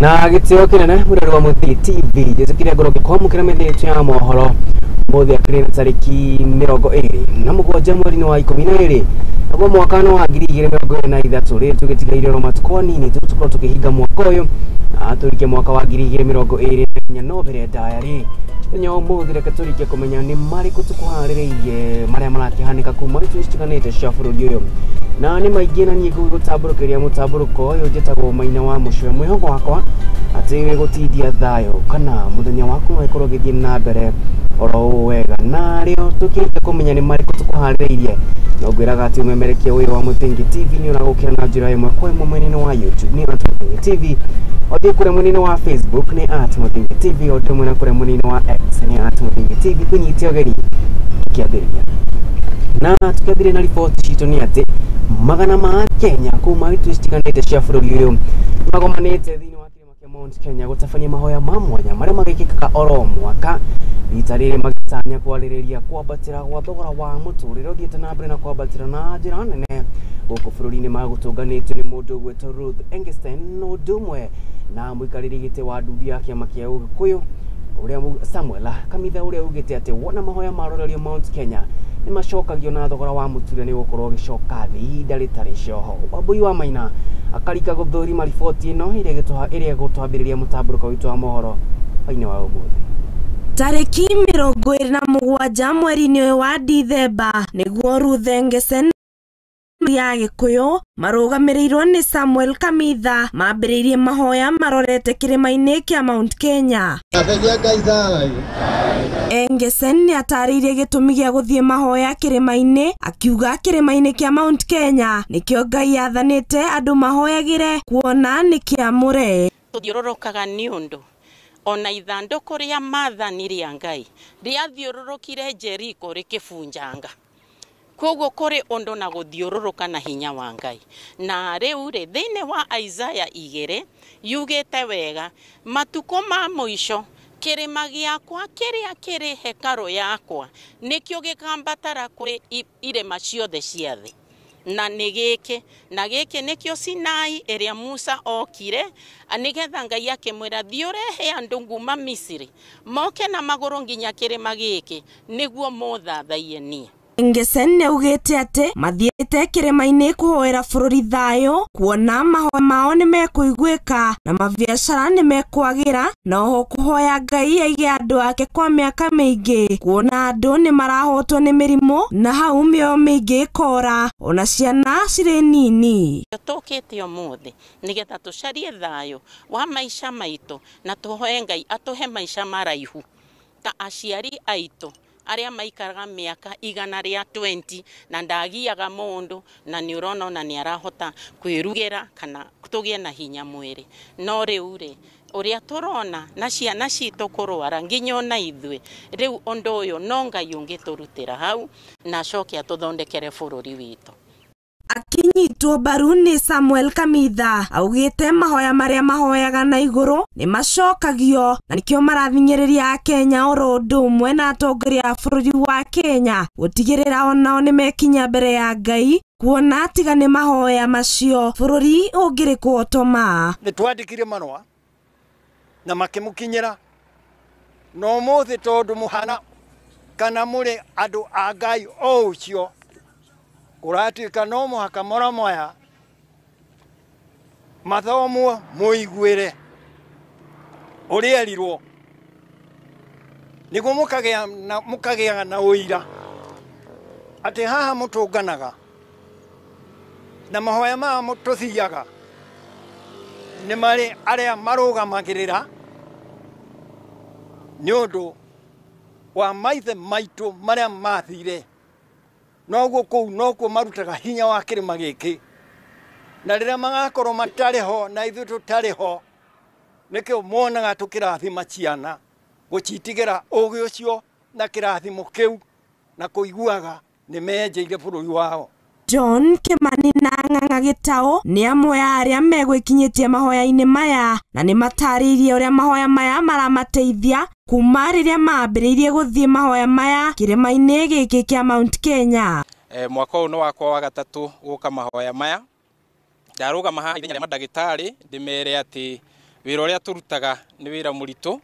Na gitio kinene murero wa Muthiri TV jizikire ngoro gikomukira mithitu ya mohoro muthi akiri tariki 27 mweri wa 12 abo mwakano wa 2023 ri tugitigaire ro matuko nini tutukoro tukihinga mwaka uyu aturike mwaka wa 2024 November diary nyo muthi reka turike kumenya ni mari kutukuhaririye maria marakihanika kuma twishtikanite shafurudi uyu na ni maingĩ na nyingo gutaburukiria mutaburuko uyu njitagwo Maina wa mucwe mwihogo wakwa ati gutithia thayo kana muthenya waku noikorwo githie na mbere oro wega na rio tukirite kumenya ni mari kutukuhaririye no gwiraga ati umemerekie uyu wa Mutingi TV ni uragukira na njira imwe kwa imwe mwene wa YouTube ni Mutingi TV othi kure munini wa Facebook ni Mutingi TV othi mwene kure munini wa X ni Mutingi TV kunyitio geri kiabiria na tukabire na report cito ni ati magana ma Kenya kuma twishtikanite cia bururi uyu magomanite thini wa kirima kia Mount Kenya gutafania mahoya mamwanya maria magikika oro mwaka ritarire magitanya kwarireria kwambatira gwa thogora wa muturire uthiete na mbere na kwambatira na njira nene guku bururi-ini magutunganitio ni mundu gwetwo Ruth Engstein no dumwe na muikariri gite wa ndudi ya kiama kia Ugikuyu uria Samuel Kamitha uria ugite ati wona mahoya marorerio Mount Kenya ni macokagio na thogora wa muturire ni gukorwo gicoka thi ihinda ritari cioho Wambui wa Maina akarika guthurima riboti ino iria gutwambiriria mutamburuko witu wa mohoro Hwaini wa umuthi tariki 27 mweri-ini wa Dithemba niguo Ruth Engstein ya Gikuyu marugamirirwo ni Samuel Kamitha mambiririe mahoya marorete kirima-ini kia Mount Kenya. Engstein ni ataririe gitumi gia guthie mahoya kirima-ini akiuga kirima-ini kia Mount Kenya nikio Ngai athanite andu mahoyagire kuona ni kiamure tuthiururũkaga ni undu ona ithanduku ria mathaniria Ngai riathiururũkire Jeriko rikibunjanga koguo kuri undu na guthiururuka na hinya wa Ngai na riu ri thiini wa Isaiah 2 yugite wega matuko ma muico kirima giakwa kiria kiri hekaru yakwa nikio gikambatara kuri irema ciothe cia thi na giki nikio Sinai iria Musa okire anigetha Ngai akimwira thiurehe andu nguma Misiri moke na maguru nginya kirima giki niguo mothathaie nie. Engstein ni ugite ati mathiete kirima-ini kuhoera bururi thayo kuona mahoya mao ni mekuiguika na mabiacara ni mekwagira na oho kuhoya Ngai aige andu ake kwa miaka mingi kuona andu ni marahotwo ni mirimu na hau mioyo mingi kora ona ciana ciri nini tukite umuthi nigetha tucarie thayo wa maisha maitu na tuhoe Ngai atuhe maisha maraihu ta aciari aitu aria maikaraga miaka 120 na ndagiaga mundu na ni urona na ni arahota kwirugira kana tugie na hinya mwiri no riu ri uria turona na ciana citu kurwara nginya na ithwe riu undu uyu no Ngai ungiturutira hau na coke atuthondekere bururi witu. Akinyitwo mbaru ni Samuel Kamitha augite mahoya maria mahoyaga na iguru ni macokagio na nikio marathinyiriria Kenya oro ndumwe na atongoria a bururi wa Kenya gutigirira onao ni mekinya mbere ya Ngai kuona tiga ni mahoya macio bururi ungiri kuotoma ni twandikire manwa na makimukinyira no muthi tondu muhana kana muri andu a Ngai o ucio kuratuika no muhaka moya mathomo muiguire urierirwo niguo mukagia na uira ati haha mutunganaga na mahoya ma mututhiaga ni mari aria marugamagirira ni undu wa maithe maitu maria mathire noguo kou nokuo marutaga hinya wa kirima giki na riria magakorwo matari ho na ithu tutari ho nikio monaga tukirathima ciana gucitigira ugi ucio na kirathimo kiu na kuiguaga ni menjeire bururi wao. John Kimani na Ng'ang'a Gitau ni amwe aria megwikinyitie mahoya-ini maya na ni mataririe uria mahoya maya maramateithia kuma riria mambiririe guthie mahoya maya kirima-ini giki kia Mount Kenya. Mwaka uyu no wakwa wa gatatu guka mahoya maya ndarugama haha ithenya rĩa mandagĩtarĩ ndĩmere ati wira uria turutaga ni wira murito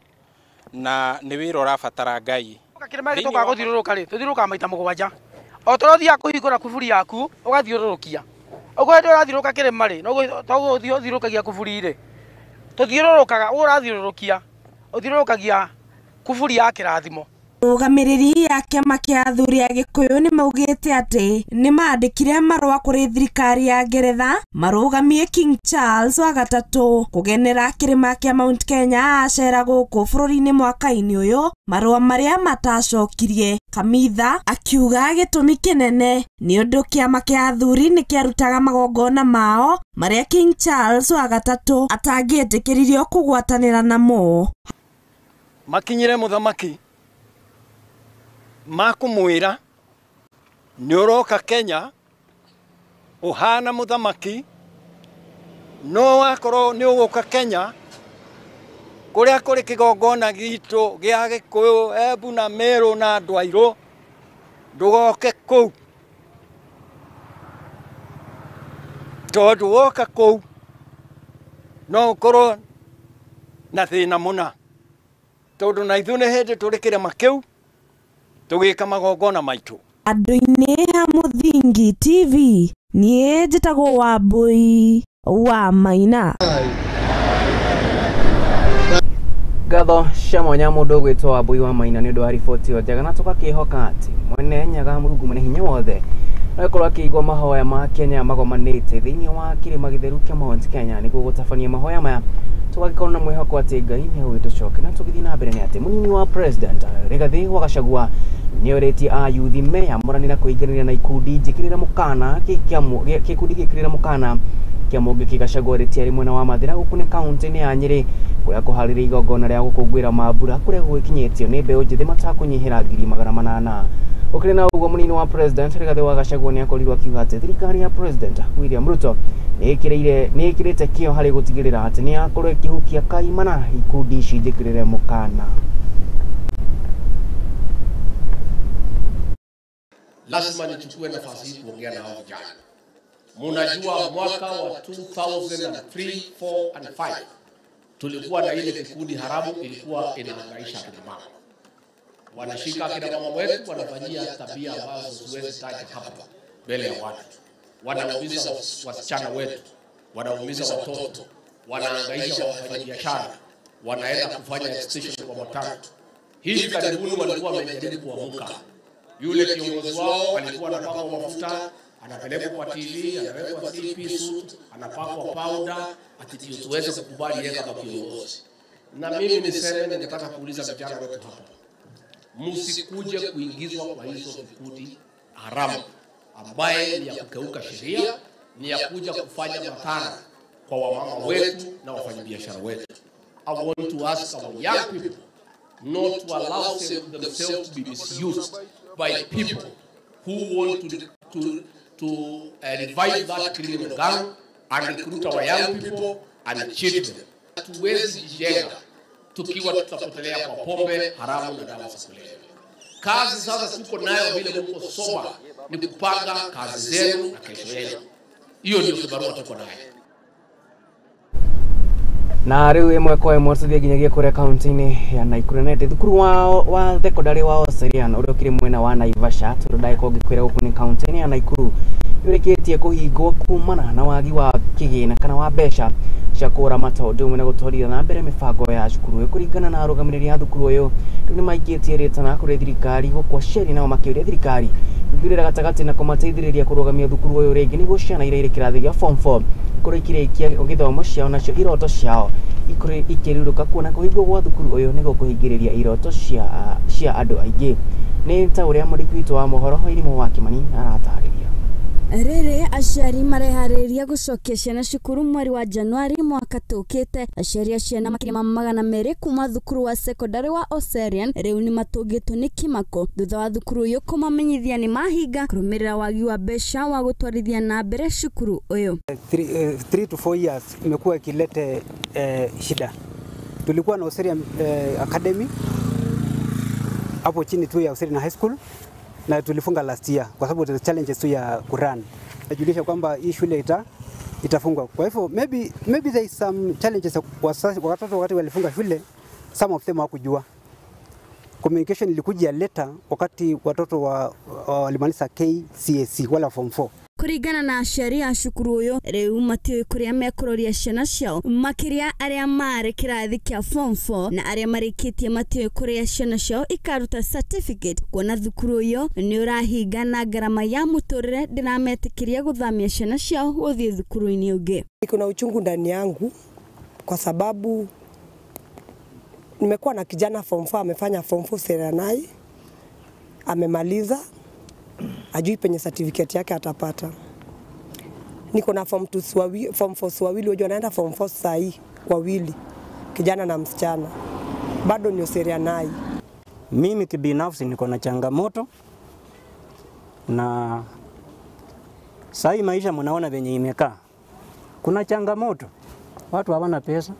na ni wira urabatara Ngai Kirima-Iní tuka guthiururuka ri tuthiururuka maita mugwanja o torothia kuhingura kuburi yaku ugathiururukia ugo ndo urathiururuka Kirima-Iní no to thiururukagia kuburi ri tuthiururukaga urathiururukia uthiururukagia kuburi ya kirathimo. Rugamiriri ya kiama kia athuri a Gikuyu ni maugite ati ni maandikire marua kuri thirikari ya Ngeretha marugamie King Charles wa gatatu kugenera kirima kia Mount Kenya acera guku bururi-ini mwaka-ini uyu, marua maria matacokirie. Kamitha akiuga gitumi kinene ni undu kiama kia athuri ni kiarutaga magongona mao maria King Charles wa gatatu atangitikiririo kugwatanira namo. Makinyire muthamaki makumwira ni uroka Kenya uhana muthamaki no wakoro ni uguka Kenya kuria kuri kigongona gitu gia Gikuyu Embu na Meru na andu airu ndugoke kuu tondu woka kuu no ukorwo na thina muna tondu na ithu ni hindi turi kirima kiu tugika magongona maitu. Andu-ini ha Muthingi TV nie njitagwo Wambui wa Maina. Gatho cia mwanya mundu gwitwo Wambui wa Maina ni undu wa riboti yo njega na tukakihoka ati mwene nyaga Murungu mwene hinya wothe akorwo akigwa mahoya ma Kenya magomanite thiini wa kirima githeru kia Mount Kenya niguo gutabania mahoya maya tugagikorwo na mwihoko ati Ngai ni agwitucoke na tugithi na mbere ni ati munini wa president Rigathi wa Gachagua ni oreti a yuthi meyamuranira kuingiranira na ikundi njikirira mukana gikundi gikirira mukana kia mungi kigacagua retiari mwena wa Mathira gukune kaunti ni ya Nyeri kuria kuharira igongona ria gukungwira mambura kuria gwikinyitio ni mbeu njithi matakunyihira 800,000. Ukiri na uguo munini wa president Rigathi wa Gachagua ni akorirwo akiuga ati thirikari ya president William Ruto ni ikirite kio hari gutigirira ati ni akorwo ikihukia kaimana ikundi ici njikirire mukana. Lazima nichukue nafasi hii kuongea na hao vijana. Mnajua mwaka wa 2003, 4 and 5 tulikuwa na ile kikundi haramu ilikuwa inahangaisha kina mama. Wanashika kina mama wetu wanafanyia tabia ambazo siwezi taja hapa mbele ya watu. Wanaumiza wasichana wetu, wanaumiza watoto, wanahangaisha wafanyabiashara, wanaenda kufanya extension kwa matatu. Hivi karibuni walikuwa wamejaribu kuamuka. Yule kiongozi wao alikuwa anapaka mafuta, anapelekwa kwa TV, anawekwa 3-piece suit, anapakwa powder, ati tuweze kukubali yeye kama kiongozi. Na mimi niseme ningetaka kuuliza vijana wetu hapa. Msikuje kuingizwa kwa hizo vikundi haramu ambaye ni ya kukeuka sheria, ni ya kuja kufanya madhara kwa wamama wetu na wafanyabiashara wetu. I want to ask our young people not to allow themselves to be misused by people who want to revive that criminal gang and recruit our young people and cheat them. Tuwezi jijenga tukiwa tutapotelea kwa pombe haramu na dawa za kulevya. Kazi sasa tuko nayo vile mko soba ni kupanga kazi zenu na kesho yenu. Hiyo ndio kibarua tuko nayo. Na riu imwe kwa imwe tuthie nginyagia kuria kaunti-ini ya Naikuru nete thukuru wa thekondarĩ wa Oserian uria ukiri mwena wa Naivasha turudai ko gikwira guku ni kaunti-ini ya Naikuru yurikitie kuhingwo kumana na wagi wa kigina kana wa mbeca cia kuramata undu umwe na gutwarithia na mbere mibango ya cukuru kuringana na arugamiriri a thukuru uyu ni maikitie ritana kuri thirikari gukwa ceri na makiuria thirikari thurira gatagati na kumateithiriria kurugamia thukuru uyu ringi ni guciana ira iri kirathi gia form 4 kurikirekia githomo ciao nacio iroto ciao ikiriruka kuona kuhingwo gwa thukuru uyu ni gukuhingiriria iroto cia andu aingi ni ta uria murikitwo wa Mohoro Hwaini wa Kimani aratariria. Rere aciari marehariria gucokia ciana cukuru mweri wa Januari mwaka tukite. Aciari a ciana makiri ma 200 kuma thukuru wa secondary wa Oserian riu ni matungitwo ni kimako thutha wa thukuru uyu kumamenyithia ni mahinga kurumirira wagi wa mbeca wa gutwarithia na mbere cukuru uyu. 3 to 4 years imekuwa ikilete shida. Tulikuwa na Oserian Academy hapo chini tu ya Oserian High School na tulifunga last year kwa sababu the challenges tu ya kurun. Najulisha kwamba hii shule itafungwa. Kwa hivyo maybe there is some challenges watoto wakati walifunga shule, some of them hawakujua. Communication ilikuja later wakati watoto walimaliza KCSE wala form 4. Kurigana na sheria cukuru uyu riu matio kuria mekuroria ciana ciao makiria aria mari kirathi kia form 4 na aria marikitie matio kuria ciana ciao ikaruta certificate kuona thukuru uyu ni urahinga na garama ya muturire ndirametĩkĩria guthamia ciana ciao guthie thukuru-ini ungi. Kuna uchungu ndani yangu kwa sababu nimekuwa na kijana form 4 amefanya form 4 Serenai amemaliza, ajui penye certificate yake atapata. Niko na form 4 wawili wajua naenda form 4 sahi wawili, kijana na msichana, bado ni Serenai. Mimi kibinafsi niko na changamoto na sahi maisha mnaona venye imekaa. Kuna changamoto, watu hawana pesa,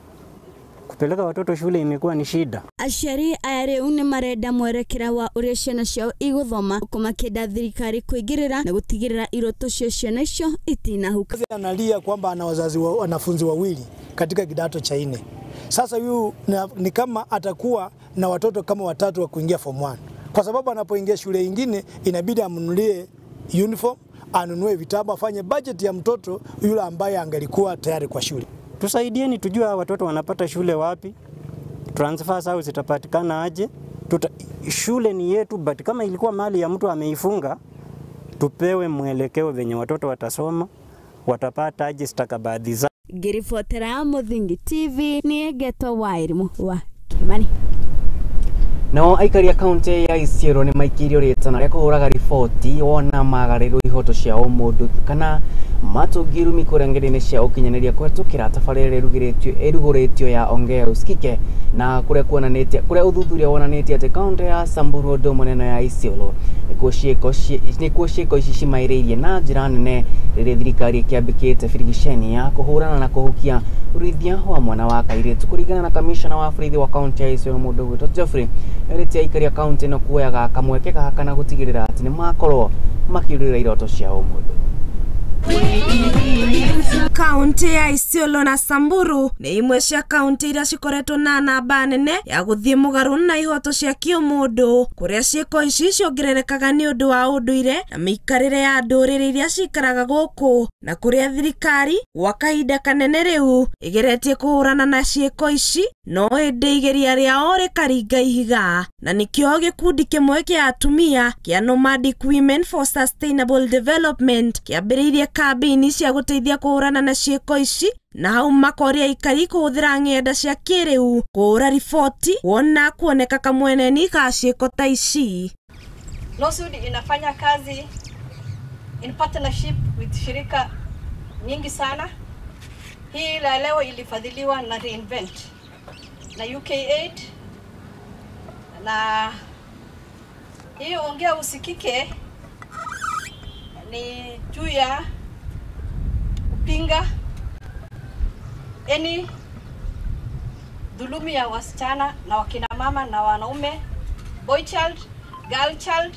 kupeleka watoto shule imekuwa ni shida. Aciari aya riu ni marenda mwerekera wa uria ciana ciao iguthoma kumakenda thirikari kuingirira na gutigirira iroto cia ciana icio itinahuka. Analia kwamba ana wanafunzi wawili katika kidato cha 4. Sasa huyu ni kama atakuwa na watoto kama watatu wa kuingia form 1. Kwa sababu anapoingia shule nyingine inabidi amnunulie uniform, anunue vitabu, afanye budget ya mtoto yule ambaye angelikuwa tayari kwa shule. Tusaidieni tujue watoto wanapata shule wapi, transfer zao zitapatikana aje. Shule ni yetu, but kama ilikuwa mali ya mtu ameifunga, tupewe mwelekeo venye watoto watasoma, watapata aje stakabadhi zao. Ngiribotera Muthingi TV ni Geto Wairimu wa Kimani. No aikari ya kaunti ya Isiolo ni maikirio ritana ria kuhuraga riboti wona magariro ihoto cia mundu kana matugiru mikurangirine cia ukinyaniria kwetukira tabarire eruguritio ya ongea usikike na kuria kuonanetie kuria uthuthuria wonanetie ati kaunti ya Samburu ndo munene ya Isiolo nikuo ciiko ici cimairiirie na njira nene riria thirikari kiambikite firigisheni ya kuhurana na kuhukia urithia wa mwana wa kairitu kuringana na kamishna wa borithi wa kaunti ya Isiolo mundu gwitwo Geoffrey eritie aikari ya kaunti no kuoyaga kamweke gaka na gutigirira ati ni makorwo makiurira iroto cia mundu. Kaunti ya Isiolo na Samburu ni imwe cia kaunti iria cikoretwo na namba nene ya guthie mugaru na ihoto cia kiumundu kuria ciiko ici ciongererekaga ni undu wa unduire na miikarire ya ndurire iria cikaraga guku na kuria thirikari gwa kahinda kanene riu igeretie kuhurana na ciiko ici no indi igeria riao rikaringa ihiga na nikio gikundi kimwe kia atumia kia Nomadic Women for Sustainable Development kiambiriirie kambini cia guteithia kuhurana na ciiko ici na hau makoria ikari kuhuthira ng'enda cia kiriu kuhura riboti wona kuoneka kamweneni ka ciiko ta ici. NOSUD inafanya kazi in partnership with shirika nyingi sana. Hii la leo ilifadhiliwa na Reinvent na UK8 na hii ongea usikike ni juu ya kupinga dhulumi ya wasichana na wakina mama na wanaume, boy child, girl child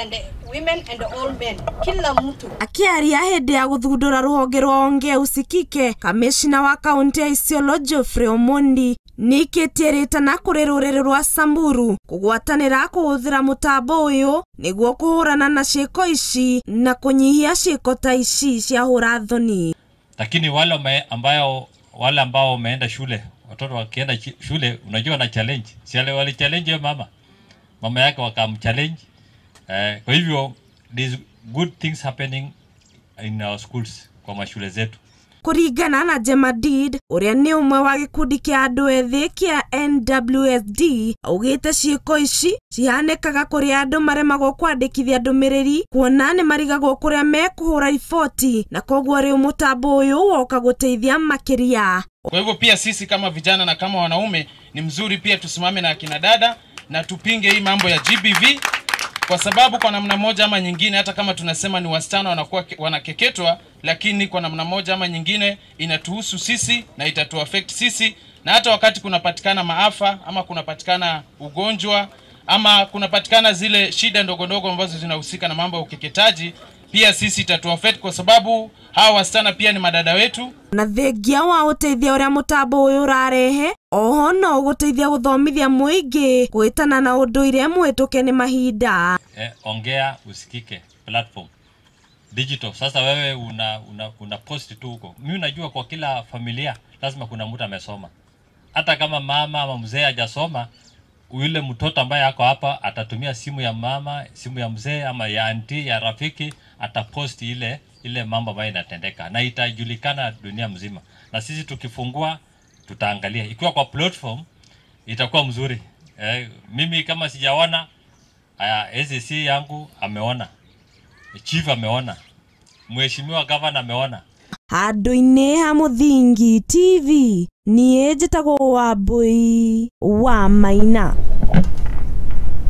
and women and all men, kila mtu. Akiaria hende ya guthundura ruhonge rwa ongea usikike, kamishna wa kaunti ya Isiolo Geoffrey Omondi nikitierita na kuri ruriri rwa Samburu kugwatanira kuhuthira mutambo uyu niguo kuhurana na ciiko ici na kunyihia ciiko ta ici cia hura thoni. Lakini wale ambao wameenda shule, watoto wakienda shule, unajua na challenge. Siale wale challenge mama yake wakamchallenge. Kwa hivyo there's good things happening in our schools kwa mashule zetu. Kuringana na Jemadid uria ni umwe wa gikundi kia andu ethi kia NWSD augite ciiko ici cihanikaga kuri andu maremagwo kwandikithia ndumiriri kuona ni marigagwo kuria mekuhura riboti na koguo riu mutambo uyu woka guteithia makiria. Kwa hivyo pia sisi kama vijana na kama wanaume ni mzuri pia tusimame na akina dada na tupinge hii mambo ya GBV, kwa sababu kwa namna moja ama nyingine hata kama tunasema ni wasichana wanakuwa wanakeketwa, lakini kwa namna moja ama nyingine inatuhusu sisi na itatuaffect sisi, na hata wakati kunapatikana maafa ama kunapatikana ugonjwa ama kunapatikana zile shida ndogo ndogo ambazo zinahusika na mambo ya ukeketaji, pia sisi itatuaffect kwa sababu hawa wasichana pia ni madada wetu. Na thengia wa uteithia uria mutambo uyu urarehe, oho no guteithia guthomithia muingi gwitana na unduire mwituke ni mahinda. Ongea usikike platform digital. Sasa wewe una post tu huko. Mimi najua kwa kila familia lazima kuna mtu amesoma. Hata kama mama ama mzee hajasoma, yule mtoto ambaye yako hapa atatumia simu ya mama, simu ya mzee ama ya auntie, ya rafiki, atapost ile mambo ambayo inatendeka na itajulikana dunia mzima. Na sisi tukifungua tutaangalia. Ikiwa kwa platform itakuwa mzuri. Mimi kama sijaona, SC yangu ameona. Chief ameona. Mheshimiwa governor ameona. Handũ-inĩ ha Mũthingi TV niĩ njĩtagwo Wambui wa Maina.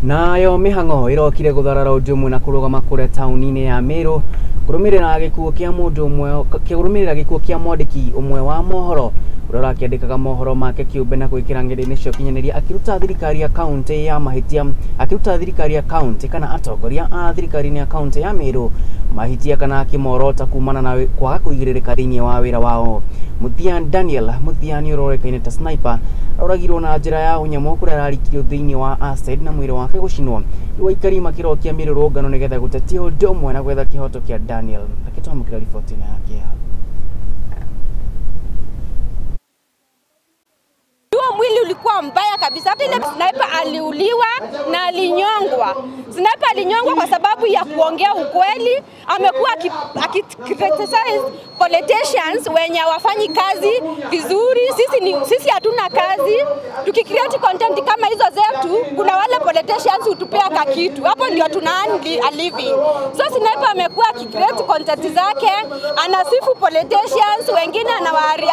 Nayo mĩhang'o ĩrokire gũtharara ũndũ ũmwe na kũrũgama kũrĩa taũni-inĩ ya Meru kũrũmĩrĩra gĩkuũ kĩa mũndũ ũmwe, kũrũmĩrĩra gĩkuũ kĩa mwandĩki ũmwe wa mohoro ũrĩa ũrakĩandĩkaga mohoro make kĩũmbe na gwĩkĩra ng'enda-inĩ cia ũkinyanĩria akĩruta thirikari ya kaunti ya mahĩtia, akĩruta thirikari ya kaunti kana atongoria a thirikari-inĩ ya kaunti ya Meru mahĩtia kana akĩmorota kumana na kwaga kũigĩrĩrĩka thĩinĩ wa wĩra wao. Mũthia Daniel Mũthiani ũrorekaine ta sniper aroragirwo na njĩra ya ũnyamũ kũrĩa ararikirio thĩinĩ wa acid na mwĩrĩ wake gũcinwo. Iwa Kirima kĩrokia mĩrũrũngano nĩgetha gũtetia ũndũ ũmwe na gwetha kĩhoto kĩa Daniel. Akĩtwamũkĩra riboti-inĩ yake. Mwili ulikuwa mbaya kabisa. Hata ile sniper aliuliwa na alinyongwa. Sniper alinyongwa kwa sababu ya kuongea ukweli. Amekuwa akicriticize politicians wenye hawafanyi kazi vizuri. Sisi hatuna kazi. Tukicreate content kama hizo zetu, kuna wale politicians hutupea kakitu. Hapo ndio tuna a living. So sniper amekuwa akicreate content zake, anasifu politicians, wengine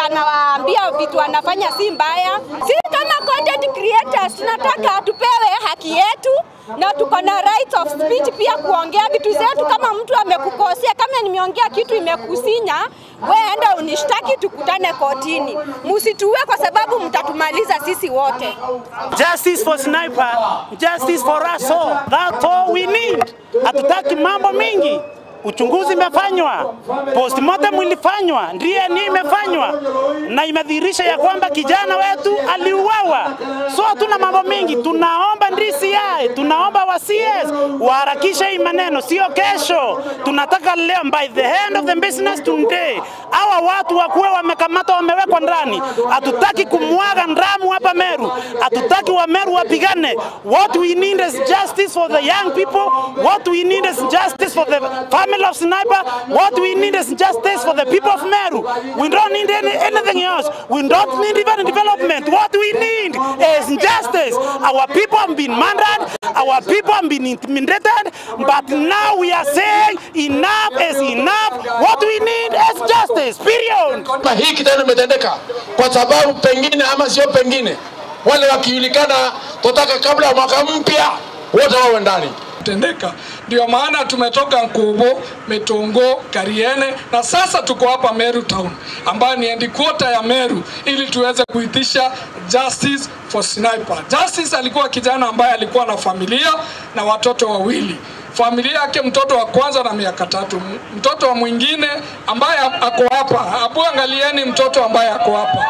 anawaambia vitu anafanya si mbaya. Sisi kama content creators tunataka tupewe haki yetu na tuko na right of speech pia kuongea vitu zetu. Kama mtu amekukosea, kama nimeongea kitu imekusinya, wewe enda unishtaki tukutane kotini. Msituue kwa sababu mtatumaliza sisi wote. Justice for sniper, justice for us all. That's all we need. Hatutaki mambo mingi. Uchunguzi imefanywa, postmortem ilifanywa, DNA imefanywa na imedhihirisha ya kwamba kijana wetu aliuawa. So tuna mambo mingi, tunaomba DCI, tunaomba wa CS waharakishe hii maneno, sio kesho. Tunataka leo, by the end of the business today, hawa watu wakuwe wamekamatwa, wamewekwa ndani. Hatutaki kumwaga ndamu hapa Meru, hatutaki wa Meru wapigane. What we need is justice for the young people. What we need is justice for the family of sniper. What we need is justice for the people of Meru. We don't need anything else. We don't need even development. What we need is justice. Our people have been murdered. Our people have been intimidated. But now we are saying enough is enough. What we need is justice. Period. Hii kitendo imetendeka kwa sababu pengine ama sio pengine, wale wakijulikana tutaka kabla ya mwaka mpya wote wawe ndani. Tendeka. Ndio maana tumetoka Nkubo, Metongo, Kariene na sasa tuko hapa Meru Town ambayo ni headquarter ya Meru ili tuweze kuitisha justice for sniper. Justice alikuwa kijana ambaye alikuwa na familia na watoto wawili. Familia yake mtoto wa kwanza na miaka 3. Mtoto wa mwingine ambaye ako hapa. Hapo angalieni mtoto ambaye ako hapa.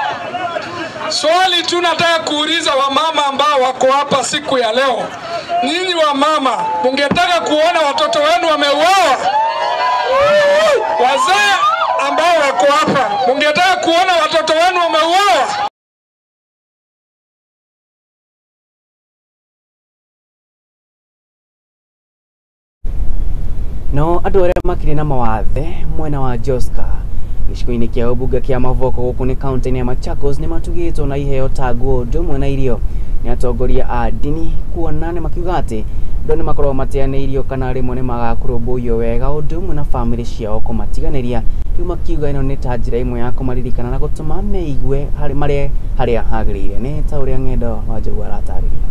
Swali tunataka kuuliza wamama ambao wako hapa siku ya leo. Nyinyi wamama, mungetaka kuona watoto wenu wameuawa? Wazee ambao wako hapa, mungetaka kuona watoto wenu wameuawa? No andũ arĩa makĩrĩ na mawathe mwena wa Joska gĩcigo-inĩ kĩa ũmbunge kĩa Mavoko gũkũ nĩ kaunti-inĩ ya Machakos nĩ matugĩtwo na iheo ta nguo ũndũ ũmwe na irio nĩ atongoria a ndini, kuona nĩ makiuga atĩ andũ nĩ makoragwo mateanĩirio kana rĩmwe nĩ magakũrũmbũiyo wega ũndũ ũmwe na bamĩrĩ ciao kũmatiganĩria. Rĩu makiuga ĩno nĩ ta njĩra ĩmwe ya kũmaririkana na gũtũma meigue harĩa hagĩrĩire. Nĩ ta ũrĩa Ng'endo wa Njogu aratarĩria.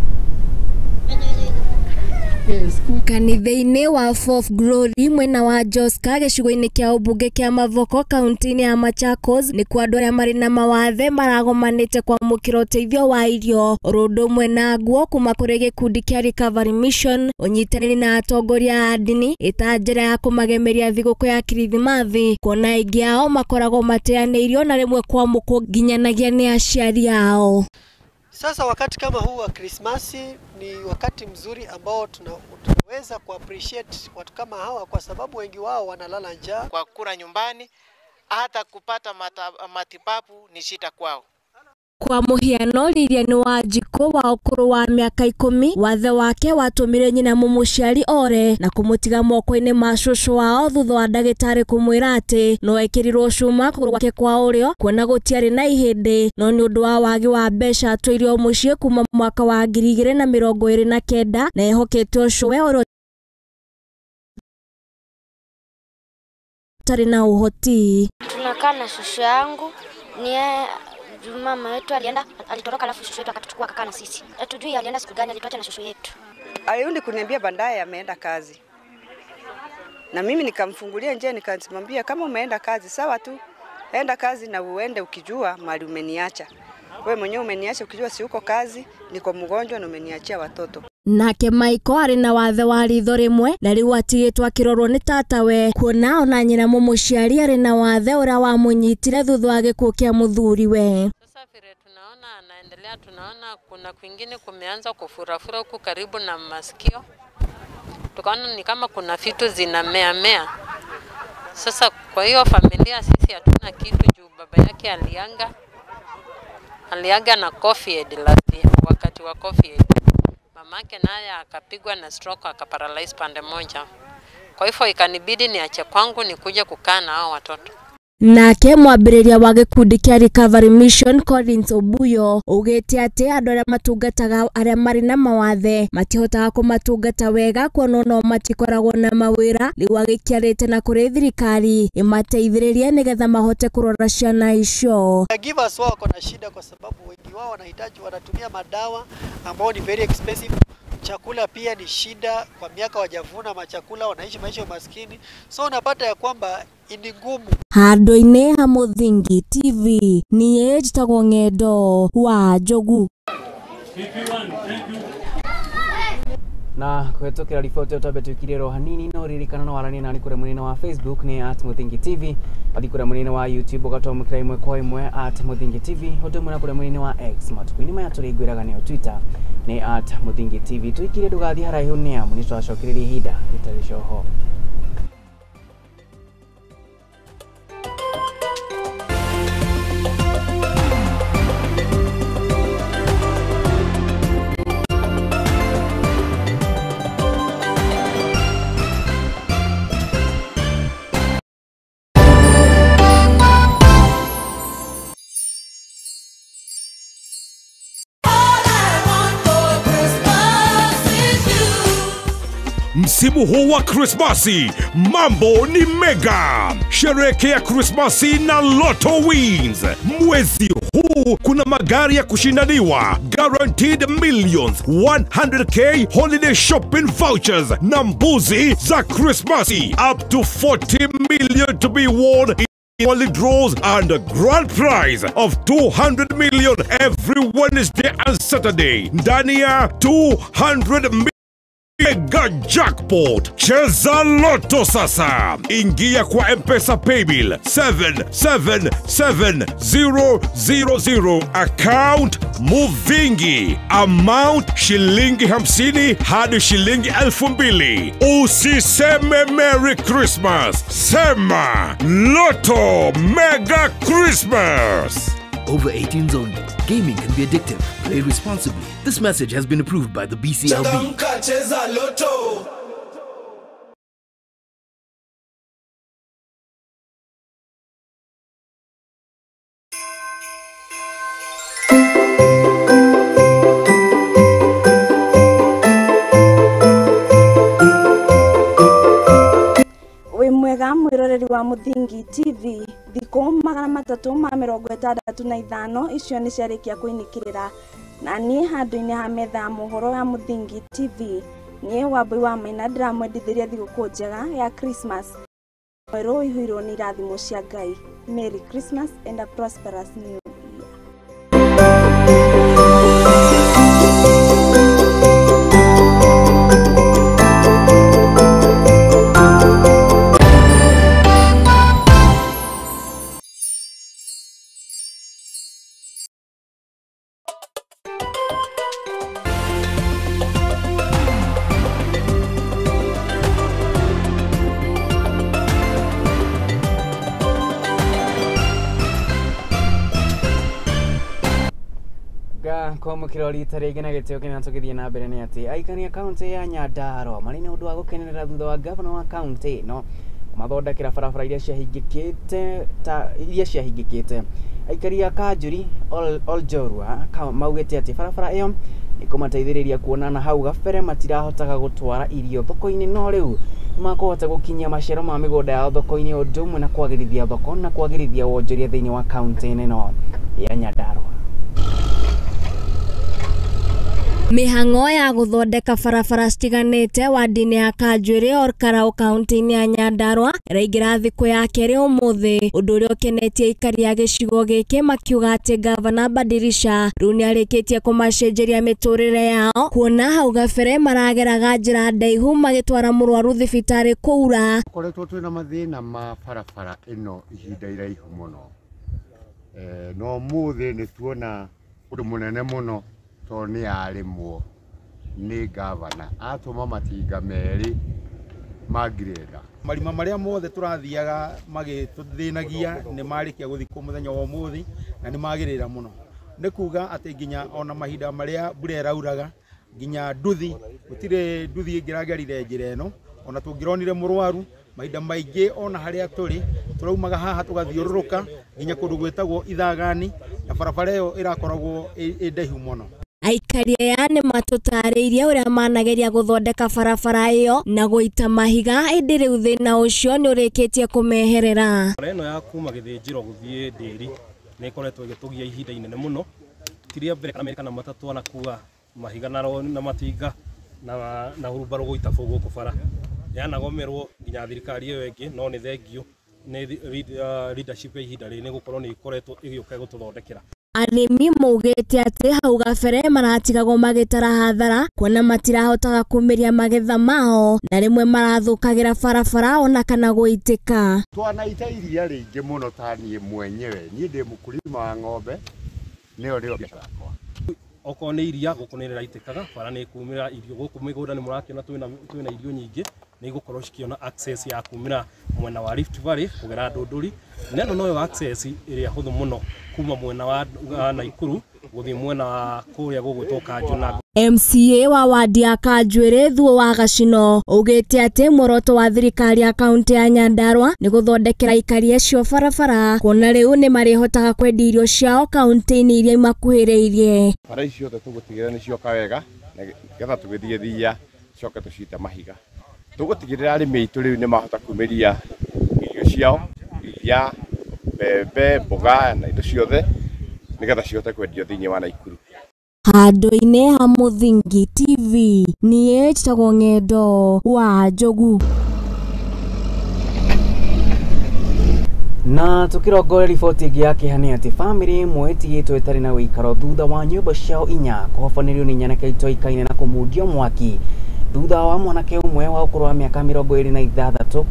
Kanitha-inĩ wa Fourth Glory mwena wa Joska gĩcigo-inĩ kĩa ũmbunge kĩa Mavoko kaunti-inĩ ya Machakos nĩ kwa andũ arĩa marĩ na mawathe maragomanĩte kwamũkĩra ũteithio wa irio ũndũ ũmwe na nguo kuma kũrĩ gĩkundi kĩa Recovery Mission ũnyitanĩri na atongoria a ndini ĩta njĩra ya kũmagemeria thigũkũ ya Kirithimathi kuona aingĩ ao makoragwo mateanĩirio na rĩmwe kwamũkwo nginyanagia nĩ aciari ao. Sasa wakati kama huu wa Krismasi ni wakati mzuri ambao tunaweza kuappreciate watu kama hawa kwa sababu wengi wao wanalala njaa. Kwa kula nyumbani hata kupata matibabu ni shida kwao. Kwa muhiano Lilian Wanjikũ wa ũkũrũ wa mĩaka 10 wathe wake watũmire nyina mũmũciari ore na kũmũtiga moko-inĩ ma cũcũ wao thutha wa ndagĩtarĩ kũmwĩra atĩ no ekĩrirwo cuma kũgũrũ gwake kwa ũrĩo kuona gũtiarĩ na ihĩndĩ no nĩ ũndũ wa wagi wa mbeca atũire mũciĩ kuma mwaka wa 2029 na ehokete ũcũ we ũrĩa tarĩ na ũhoti. Tunakaa na cũcũ yangu ni mama wetu alitoroka alafu shushu yetu akatuchukua akakaa na sisi. Hatujui alienda siku gani, alitoka na shushu yetu. Aliundi kuniambia baadaye ameenda kazi. Na mimi nikamfungulia nje nikamwambia kama umeenda kazi sawa tu. Enda kazi na uende ukijua mali umeniacha. Wewe mwenyewe umeniacha ukijua si uko kazi, niko mgonjwa na umeniachia watoto. Nake Maiko arĩ na wathe wa ritho rĩmwe na rĩu atigĩtwo akĩrorwo nĩ tatawe kuona ona nyina mũmũciari arĩ na wathe ũrĩa wamũnyitire thutha wa gĩkuũ kĩa mũthuriwe. Sasa vile tunaona anaendelea, tunaona kuna kwingine kumeanza kufurafura huku karibu na masikio. Tukaona ni kama kuna vitu zinamea. Sasa kwa hiyo familia sisi hatuna kitu juu baba yake aliaga na COVID wakati wa COVID. Mamake naye akapigwa na stroke akaparalyze pande moja. Kwa hivyo ikanibidi niache kwangu nikuje kukaa na hao watoto. Nake mwambĩrĩria wa gĩkundi kĩa Recovery Mission Collins Obuyo ugĩte atĩ andũ arĩa matungataga arĩa marĩ na mawathe matihotaga kũmatungata wega kuona no matikoragwo na mawĩra rĩu agĩkiarĩte na kũrĩ thirikari ĩmateithĩrĩrie nĩgetha mahote kũrora ciana icio. Givers wao wako na shida kwa sababu wengi wao wanatumia madawa ambao ni very expensive. Chakula pia ni shida, kwa miaka wajavuna machakula, wanaishi maisha ya maskini. So unapata ya kwamba ni ngumu. Handũ-inĩ ha Mũthingi TV niĩ njĩtagwo Ng'endo wa Njogu. Na kũhetũkĩra riboti ĩyo twambe twĩkire ro hanini no ririkana no warania nani kũrĩa mũnene wa Facebook nĩ @Mũthingi TV, wathi kũrĩa mũnene wa YouTube ũgatwamũkĩra ĩmwe kwa ĩmwe @Mũthingi TV, ũndũ ũmwe na kũrĩa mũnene wa X matukũ-inĩ maya tũrĩngwĩraga nĩyo Twitter nĩ @Mũthingi TV. Twĩkire ndũgathiĩ haraihu nĩ amu nĩ twacokereria ihinda rĩtarĩ coho. Msimu huu wa Krismasi, mambo ni mega. Sherehekea Krismasi na Lotto Wins. Mwezi huu kuna magari ya kushindaniwa, guaranteed millions, 100k holiday shopping vouchers na mbuzi za Krismasi, up to 40 million to be won in only draws and a grand prize of 200 million every Wednesday and Saturday. Ndani ya 200 million Mega Jackpot. Cheza Lotto sasa. Ingia kwa M-Pesa Paybill 777000. Account Muvingi. Amount shilingi 50 hadi shilingi 2000. Usiseme Merry Christmas. Sema Lotto Mega Christmas. Over 18s only. Gaming can be addictive. Play responsibly. This message has been approved by the BCLB. Mwega mwiroreri wa Mũthingi TV thikũ 365 icio nĩ ciarĩkia kũinĩkĩrĩra na niĩ handũ-inĩ ha metha ya mohoro ya Mũthingi TV nie Wambui wa Maina ndiramwendithiria thigũkũ njega ya Christmas. Mwerũ ihũirwo nĩ irathimo cia Ngai. Merry Christmas and a prosperous new year. Como kirori tarege na gitio kina tugithie na mbere ni ati aikani akaunti ya Nyandarua mari na undu wa gukenerera thutha wa governor wa county no mathondekera barabara iria ciahingikite aikari ya Kanjuri Oljorua maugite ati barabara iyo ikumateithiriria kuonana hau gabere matirahotaga gutwara irio thoko-ini no riu makohota gukinyia maciaro ma migunda ya thoko-ini undumwe na kwagirithia thoko na kwagirithia wonjoria thiini wa county ino ya Nyandarua. Mihango ya guthondeka barabara citiganite wadi-ini ya Kanjuri Orkarau kaunti-ini ya Nyandarua iraingira thiku ya keri umuthi undu uria ukenetie aikari ya gicigo giki makiuga ati gavana Badirisha riu niarikitie kumacenjeria miturire yao kuona hau gabere marageraga njira ndaihu magitwara murwaru thibitari kuura. Koretwo twina mathina ma barabara ino ihinda iraihu muno no muthi ni tuona undu munene muno to ni arimwo ni gavana atuma matinga meri magreda marima maria mothe turathiaga magituthinagia ni marikia guthikwo muthenya wa umuthi na ni magirira muno ni kuga ati nginya ona mahinda maria mbura irauraga nginya nduthi gutire nduthi ingiragerire njira ino ona tungironire murwaru mahinda maingi ona haria turi turaumaga haha tugathiururuka nginya kundu gwetagwo Ithagani na barabara iyo irakoragwo indaihu muno. Aikari aya ni matutariirie uria manageria guthondeka barabara iyo na guita mahiga indi riu thina ucio ni urikitie kumeherera. Ino ya kuma githinjiro guthie ndiri ni ikoretwo igitugia ihinda inene muno tiria mbere kana Amerika na matatu na kuwa mahiga na matinga na urubaro guita fogo kubara yanagomerwo nginya thirikari iyo ingi no ni thengio ni leadership ya ihinda ri ni gukorwo ni ikoretwo igioka gututhondekera. Arimi maugite ati hau gabere maratigagwo magitara hathara kuona matirahotaga kumiria magetha mao na rimwe marathukagira barabara ona kana guitika. Twanaita iria ringi muno tani mwenyewe ni ndi mukulima wa ng'ombe nio ndio biashara yakwa oko ni iria gukunirira itikaga bara ni kumira irio guku migunda ni murakiona twina irio nyingi ni gukorwo cikiona access ya kumira mwena wa Rift Valley kugera Ndunduri neno noyo access iria huthu muno kuma mwena wa Naikuru guthie mwena wa kuria gugwitwo Kanjuna. MCA wa wadi ya Kanjuri Thuo wa Gacino ugite ati muoroto wa thirikari ya kaunti ya Nyandarua ni guthondekera aikari acio barabara kuona riu ni marihotaga kwendia irio ciao kaunti-ini iria imakuhiriirie. Bara icio tugutigira ni cioka wega getha tugithie thia coke tucite mahiga tugutigirira arimi itu riu ni mahota kumiria irio ciao ya bebe boga na indo ciothe nigetha cihote kwendio thiini wa Naikuru. Handu-ini ha Muthingi TV nie njitagwo Ng'endo wa Njogu. Na tukirongore riboti ingi ya kihani ati family imwe itigitwo itari na wikaro thutha wa nyumba ciao inya kuhobanirio ni nyanake itoikaine na kumudio mwaki thutha wa mwanake umwe wa ukuru wa miaka 26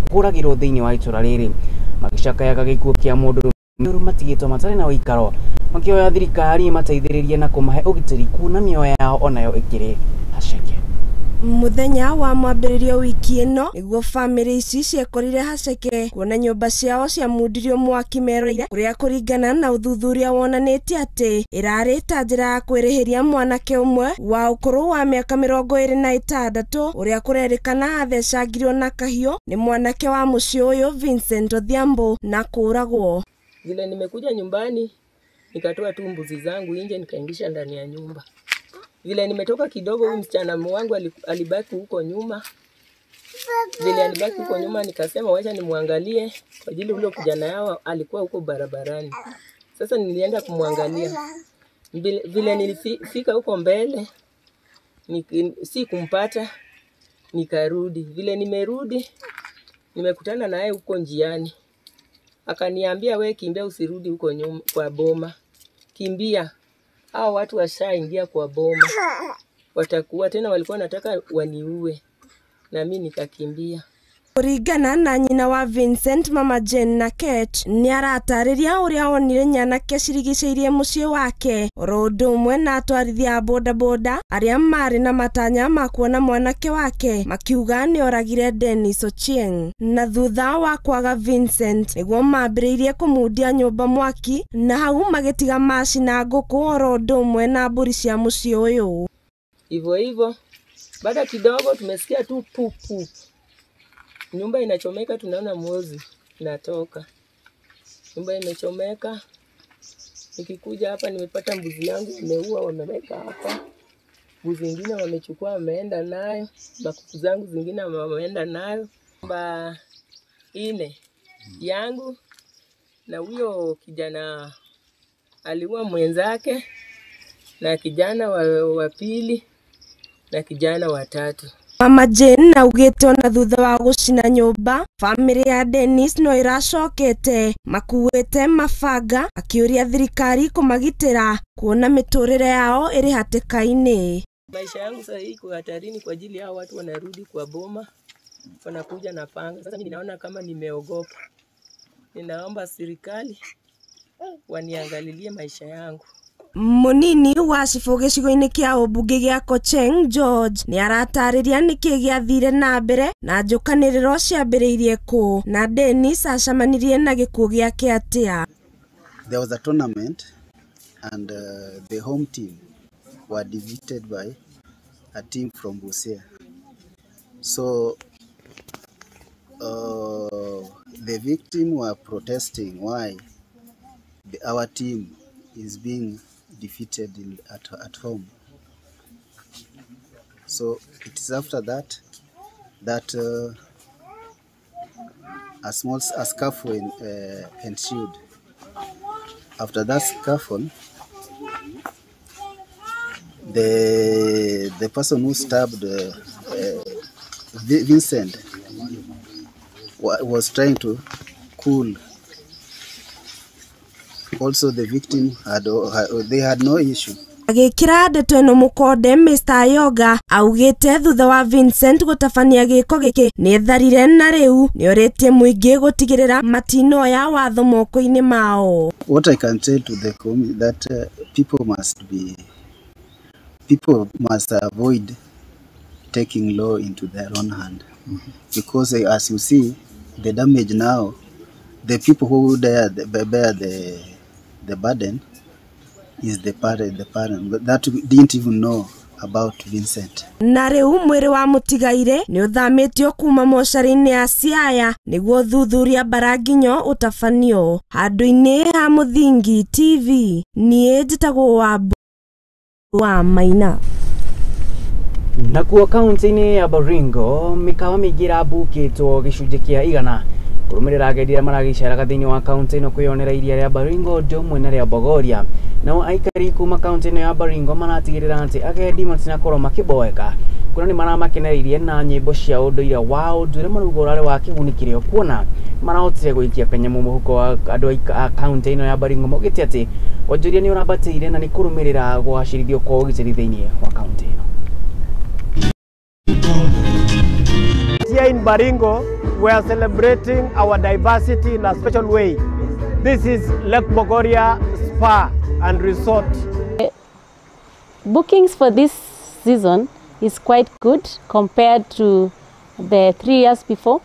kuragirwo thiini wa itura riri magicakayaga gikuo kia mundu matigitwo matari na wikaro makioya thirikari mateithiririe na kumahe ugitiri kuna mioyo yao onayo ikiri haceke. Muthenya wa mwambĩrĩrio wiki ĩno nĩguo family ici ciekorire haceke kuona nyũmba ciao ciamundirio mwaki meroire kuria kuringana na uthuthuria wonanĩtie atĩ ĩrarĩ ta njĩra ya kwĩrĩhĩria mwanake ũmwe wa ũkũrũ wa mĩaka 26 ũrĩa kũrerĩkana athecangirwo na kahiũ nĩ mwanake wa mũciĩ ũyũ Vincent Odhiambo na kũragwo. Vile nimekuja nyumbani nikatoa tu mbuzi zangu nje nikaingisha ndani ya nyumba. Vile nimetoka kidogo huyu msichana wangu alibaki huko nyuma. Vile alibaki huko nyuma nikasema wacha nimwangalie kwa ajili ule kijana yao alikuwa huko barabarani. Sasa nilienda kumwangalia. Vile nilifika huko mbele si kumpata, nikarudi. Vile nimerudi, nimekutana naye huko njiani. Akaniambia, we kimbia, usirudi huko nyuma kwa boma. Kimbia. Hao watu washaingia kwa boma. Watakuwa tena, walikuwa nataka waniue. Na mimi nikakimbia. Kuringana na nyina wa Vincent, mama Jane na Kate, ni aratariria uria onire nyanake cirigiceirie mucii wake oro umwe na atwarithia a bodaboda aria mari na matanya ma kuona mwanake wake makiuga ni oragire Dennis Ochieng. Na thutha wa kwaga Vincent niguo mambiriirie kumudia nyumba mwaki na hau magitiga macina nguku oro umwe na mburi cia mucii uyu. Hivyo baada kidogo tumesikia tu pupu. Nyumba inachomeka, tunaona mozi inatoka. Nyumba imechomeka. Nikikuja hapa nimepata mbuzi yangu imeua, wameweka hapa. Mbuzi zingine wamechukua wameenda nayo. Makuku zangu zingine wameenda nayo. Nyumba 4 yangu na huyo kijana aliua mwenzake na kijana wa pili na kijana wa 3. Mama Jane augite na thutha wa gucina nyumba, family ya Dennis no iracokete makuite mabanga akiuria thirikari kumagitira kuona miturire yao iri hatikaini. Maisha yangu sasa iko hatarini kwa ajili ya watu wanarudi kwa boma, wanakuja na panga. Sasa mimi naona kama nimeogopa. Ninaomba serikali waniangalilie maisha yangu. Munini wa cibo gicigo-ini kia ubunge gia Kocheng George ni aratariria niki giathire na mbere na njukaniriro ciambiriirie ku na Dennis acamanirie na gikuo giake atia. There was a tournament and the home team were defeated by a team from Busia. So the victim were protesting why our team is being defeated at home. So it is after that a scuffle ensued. After that scuffle, the person who stabbed Vincent was trying to cool. Also, the victim they had no issue. Agikira ndeto ino mukode Mr. Yoga augite thutha wa Vincent gutabania giko giki ni tharire na riu ni oritie muingi gutigirira matino ya watho moko-ini mao. What I can tell to the community that people must avoid taking law into their own hand, because as you see the damage now, the people who bear the burden is the parent, but that didn't even know about Vincent. Na riu mwiri wa mutigaire ni uthamitio kuma moshari-ini ya Siaya niguo thuthuria baranginyo utafanio. Handu-ini ha Muthingi TV nie njitagwo wa Maina. Nakuo kaunti-ini ya Baringo mikawa migira bukitwo gicunji kia 100 kurumirira agendi aria maragiceraga thiini wa kaunti ino kwionera iria ria Baringo ndumwe na ria Bogoria. Nao aikari kuma kaunti ino ya Baringo maratigirira ati agendi matinakorwo makiboeka kuna ni maramakeneririe na nyimbo cia unduire wao ndure marugo rare wa kiguni kirio kuona marahotire guikia penyamu muhuko wa andu a kaunti ino ya Baringo mogite ati onjuria ni urabatire na ni kurumirira gwacirithio kwa ugitiri thiini wa kaunti ino. Here in Baringo, we are celebrating our diversity in a special way. This is Lake Bogoria Spa and Resort. Bookings for this season is quite good compared to the 3 years before,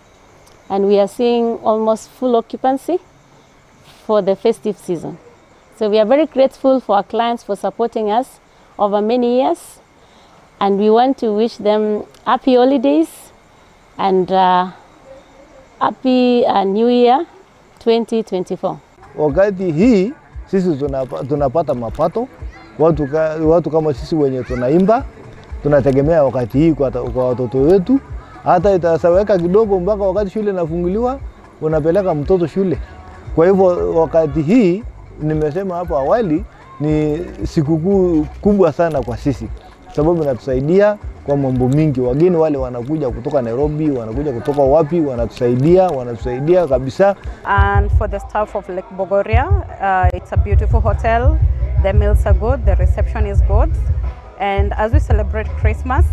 and we are seeing almost full occupancy for the festive season. So we are very grateful for our clients for supporting us over many years, and we want to wish them happy holidays and happy New Year 2024. Wakati hii sisi tunapata mapato, watu kama sisi wenye tunaimba tunategemea wakati hii kwa watoto wetu. Hata itasaweka kidogo mpaka wakati shule inafunguliwa unapeleka mtoto shule. Kwa hivyo wakati hii nimesema hapo awali ni sikukuu kubwa sana kwa sisi. sababu inatusaidia kwa mambo mingi. Wageni wale wanakuja kutoka Nairobi, wanakuja kutoka wapi, wanatusaidia kabisa. And for the staff of Lake Bogoria, it's a beautiful hotel. The meals are good, the reception is good. And as we celebrate Christmas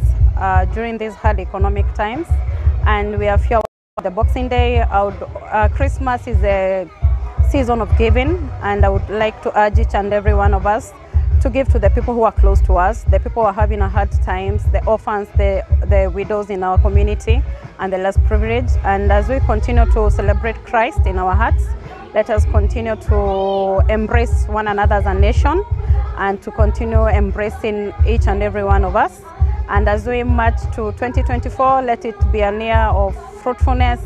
during these hard economic times, and we are few the Boxing Day, Christmas is a season of giving, and I would like to urge each and every one of us to give to the people who are close to us, the people who are having a hard times, the orphans, the widows in our community, and the less privileged. And as we continue to celebrate Christ in our hearts, let us continue to embrace one another as a nation and to continue embracing each and every one of us. And as we march to 2024, let it be a year of fruitfulness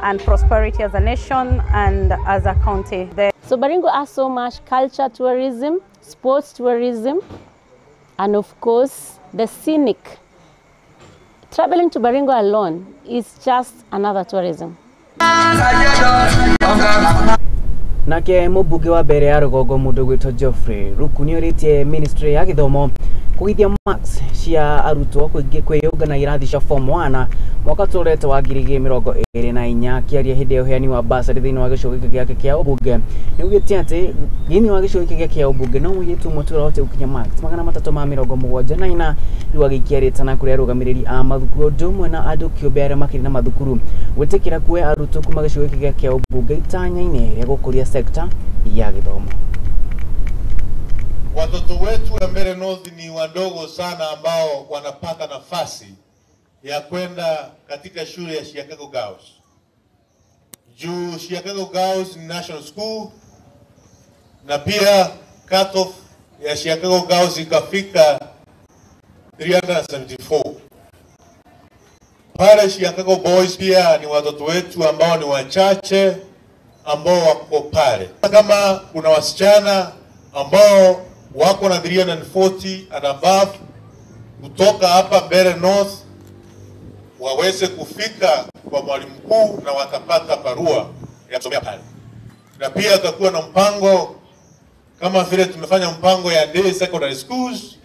and prosperity as a nation and as a county. So Baringo has so much culture tourism, sports tourism, and of course the scenic. Traveling to Baringo alone is just another tourism. Nake mubuge wa mbere ya rugongo mundu gwitwo Geoffrey Rukunioritie ministry ya githomo kugithia max cia arutwo kwiyunga irathi cia form 1 mwaka turete wa 2024 kiaria hindi ya uheani wa basari thini wa gicogo giake kia ubunge niugitie ati thini wa gicogo giake kia ubunge no muyitu mutura wote ukinya max 374 riwa gikiaritana kuri arugamiriri a mathukuru ndumwe na andu kiumbe aria makiri na mathukuru gwitikira kuwe arutwo kuma gicogo giake kia ubunge itanya-ini ria gukuria sekta ya githomo. Watoto wetu wa Mbeere North ni wadogo sana ambao wanapata nafasi ya kwenda katika shule ya Chicago Girls. Juu Chicago Girls ni national school na pia cut off ya Chicago Girls ikafika 374. Pale Chicago Boys pia ni watoto wetu ambao ni wachache ambao wako pale. Kama kuna wasichana ambao wako na 340 and above kutoka hapa Mbeere North waweze kufika kwa mwalimu mkuu na watapata barua ya kusomea pale. Na pia tutakuwa na mpango kama vile tumefanya mpango ya day secondary schools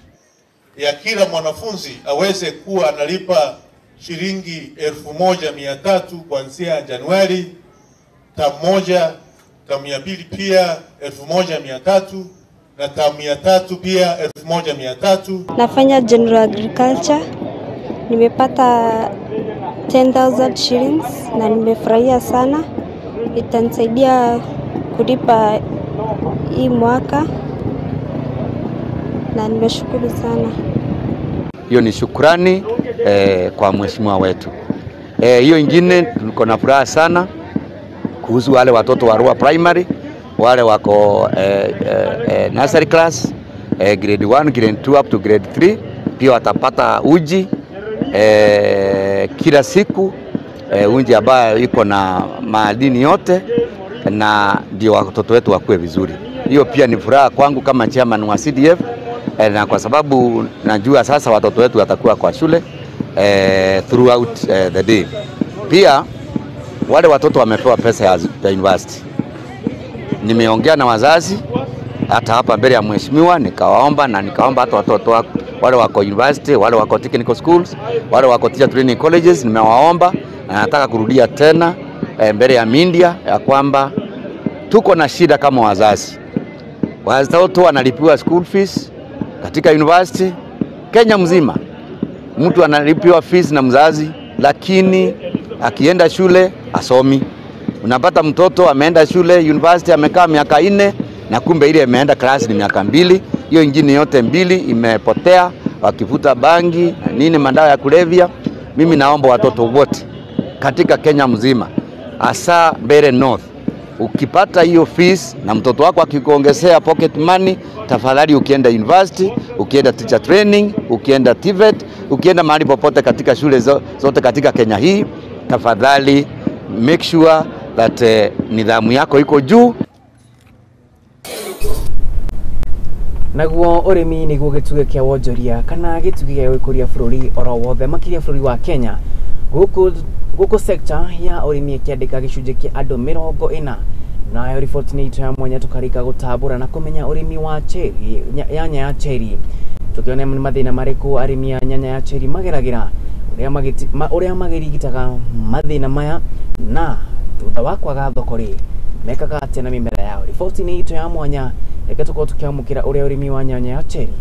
ya kila mwanafunzi aweze kuwa analipa shilingi 1,300 kuanzia Januari, tamu moja, tamu ya pili pia 1,300 na tamu ya tatu pia 1,300. Nafanya general agriculture, nimepata 10,000 shillings na nimefurahia sana. Itanisaidia kulipa hii mwaka na nimeshukuru sana. Hiyo ni shukrani kwa mheshimiwa wetu. Hiyo ingine tuko na furaha sana kuhusu wale watoto wa Rua Primary, wale wako nursery class, grade 1, grade 2 up to grade 3, pia watapata uji kila siku, uji ambayo iko na madini yote na ndio watoto wetu wakue vizuri. Hiyo pia ni furaha kwangu kama chairman wa CDF, na kwa sababu najua sasa watoto wetu watakuwa kwa shule throughout the day. Pia wale watoto wamepewa pesa ya university. Nimeongea na wazazi hata hapa mbele ya mheshimiwa, nikawaomba hata watoto wale wako university, wale wako technical schools, wale wako teacher training colleges, nimewaomba na nataka kurudia tena mbele ya media ya kwamba tuko na shida kama wazazi. Watoto wanalipiwa school fees katika university Kenya mzima. Mtu analipiwa fees na mzazi, lakini akienda shule asomi. Unapata mtoto ameenda shule university amekaa miaka 4 na kumbe ile imeenda class ni miaka 2. Hiyo ingine yote 2 imepotea wakivuta bangi na nini, madawa ya kulevya. Mimi naomba watoto wote katika Kenya mzima, hasa Mbeere North, ukipata hiyo fees na mtoto wako akikuongezea pocket money, tafadhali ukienda university, ukienda teacher training, ukienda TVET, ukienda mahali popote katika shule zote katika Kenya hii, tafadhali make sure that nidhamu yako iko juu. Naguo urimi niguo gituge kia wonjoria kana gituge gia gwikuria bururi oro wothe makiria bururi wa Kenya. Guku sector ya urimi ikiandika gicunje kia andu 40. Nayo report ni itu ya mwanya tukarika gutambura na kumenya urimi wa cherry nyanya ya cherry. tukiona ni mathina mariku arimi a nyanya ya cherry mageragira uria magirigitaga mathina maya na thutha wa kwaga thoko ri mekaga atia na mimera yao. Riboti ni ito ya mwanya, reke tukorwo tukiamukira uria urimi wa nyanya ya cherry.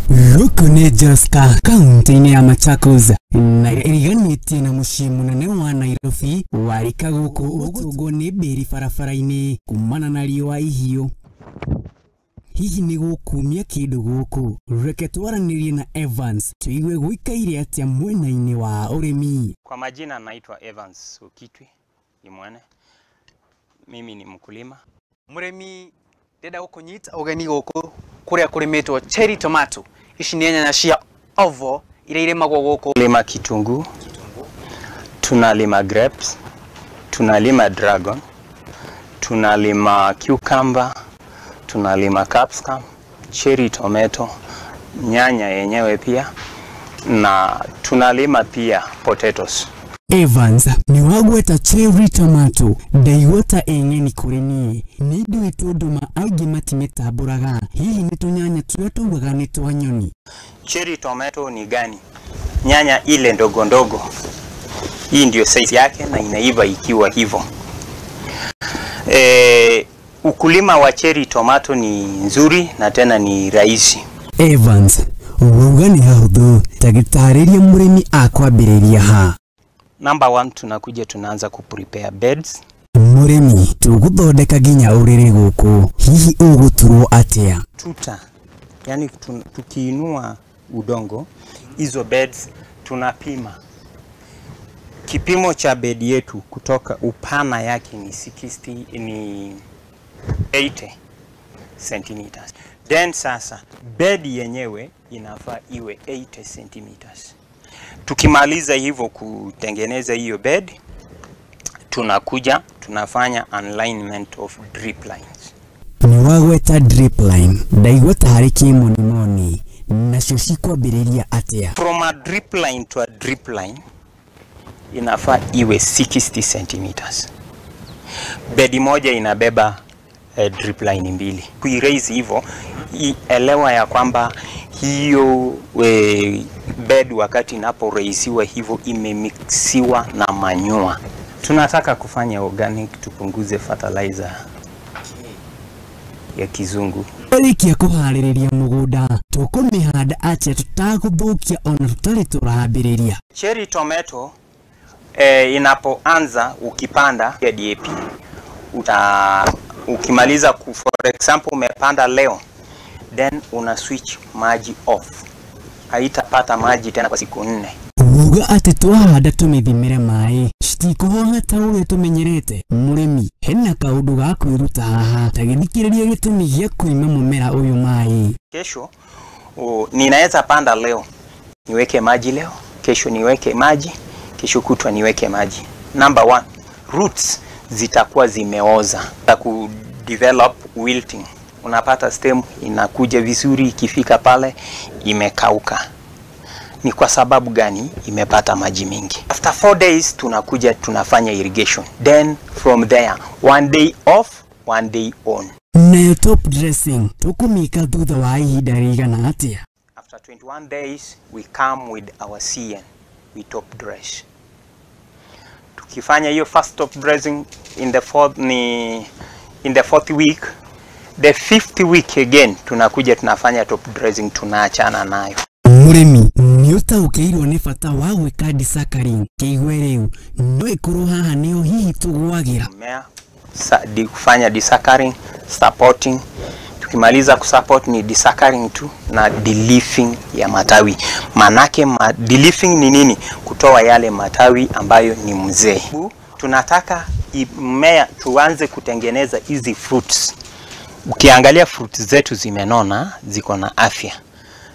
Gũkũ nĩ Joska, kaunti-inĩ ya Machakos, na ĩriganĩtie na mũciĩ mũnene wa Nairobi. Warika gũkũ ũgũtũngwo nĩ mbĩri barabara-inĩ kumana na riũa ihiũ. Hihi nĩ gũkumia kĩndũ gũkũ? Reke twaranĩrie na Evans tuigue gũikaire atĩa mwena-inĩ wa ũrĩmi. Kwa majina naitwa Evans Ukitwi Imwene. Mimi ni mkulima. Murimi ndenda gũkũnyita ũgeni gũkũ kũrĩa kũrĩmĩtwo cherry tomato. Ici nĩ nyanya cia ovo iria irĩmagwo gũkũ. Tunalima kitunguu, tunalima grapes, tunalima dragon, tunalima cucumber, tunalima capsicum, cherry tomato, nyanya yenyewe pia, na tunalima pia potatoes. Evans ni wagweta cherry tomato ndaigota engeni kuri nie ni ndu tonduma aingi matimetamburaga. Hihi ni tunyanya turia tugaga ni twa nyoni. Cherry tomato ni gani? Nyanya ile ndogo ndogo. Hii ndio size yake na inaiva ikiwa hivyo. Ukulima wa cherry tomato ni nzuri na tena ni rahisi. Evans uga ni hahuthu tagitariria murimi akwambiriria ha. Number 1, tunakuja tunaanza kuprepare beds. Murimi tuguthondeka ginya uriri guku. Hihi uguturwo atia? Tuta. Yani tukiinua udongo, hizo beds tunapima. Kipimo cha bed yetu kutoka upana yake ni 80 centimeters. Then sasa bed yenyewe inafaa iwe 80 centimeters. Tukimaliza hivyo kutengeneza hiyo bed, tunakuja tunafanya alignment of drip lines. Ni wagweta drip line ndaigweta hari kimonimoni nacio cikwambiriria atia? From a drip line to a drip line inafaa iwe 60 centimeters. Bed moja inabeba drip line mbili. Kuiraise hivyo, elewa ya kwamba hiyo bed wakati inaporaisiwa hivyo imemixiwa na manure. Tunataka kufanya organic, tupunguze fertilizer ya kizungu. Walikia kuhaririria mugunda tukumihanda atia tutaguthukia ona tutari turahambiriria. Cherry tomato inapoanza ukipanda ya DAP ukimaliza for example umepanda leo, then una switch maji off. Haitapata maji tena kwa siku 4. Uga ati twahanda tumithimire mai citikuhoha ta uria tumenyerete. Murimi hena kaundu ga kwiruta haha tagithikiriria gitumi gia kuima mumera uyu mai. Kesho ninaweza panda leo niweke maji leo, kesho niweke maji, kesho kutwa niweke maji. Number 1, roots zitakuwa zimeoza na ku develop wilting. Unapata stem inakuja vizuri, ikifika pale imekauka. Ni kwa sababu gani? Imepata maji mingi. After 4 days tunakuja tunafanya irrigation. Then from there 1 day off, 1 day on. Na top dressing tukumika thutha wa ihinda rigana atia? After 21 days we come with our CN. We top dress. Tukifanya hiyo first top dressing in the fourth week, the 5th week again tunakuja tunafanya top dressing, tunaachana nayo. Murimi ni utaukirwo ni bata wa gwika disakaring kiigwe riu no ikorwo haha nio hihi tugwagira kufanya disakaring, supporting. Tukimaliza kusupport ni disakaring tu na deleafing ya matawi. Manake deleafing ni nini? Kutoa yale matawi ambayo ni mzee. Tunataka mmea tuanze kutengeneza hizi fruits. Ukiangalia fruits zetu zimenona, ziko na afya.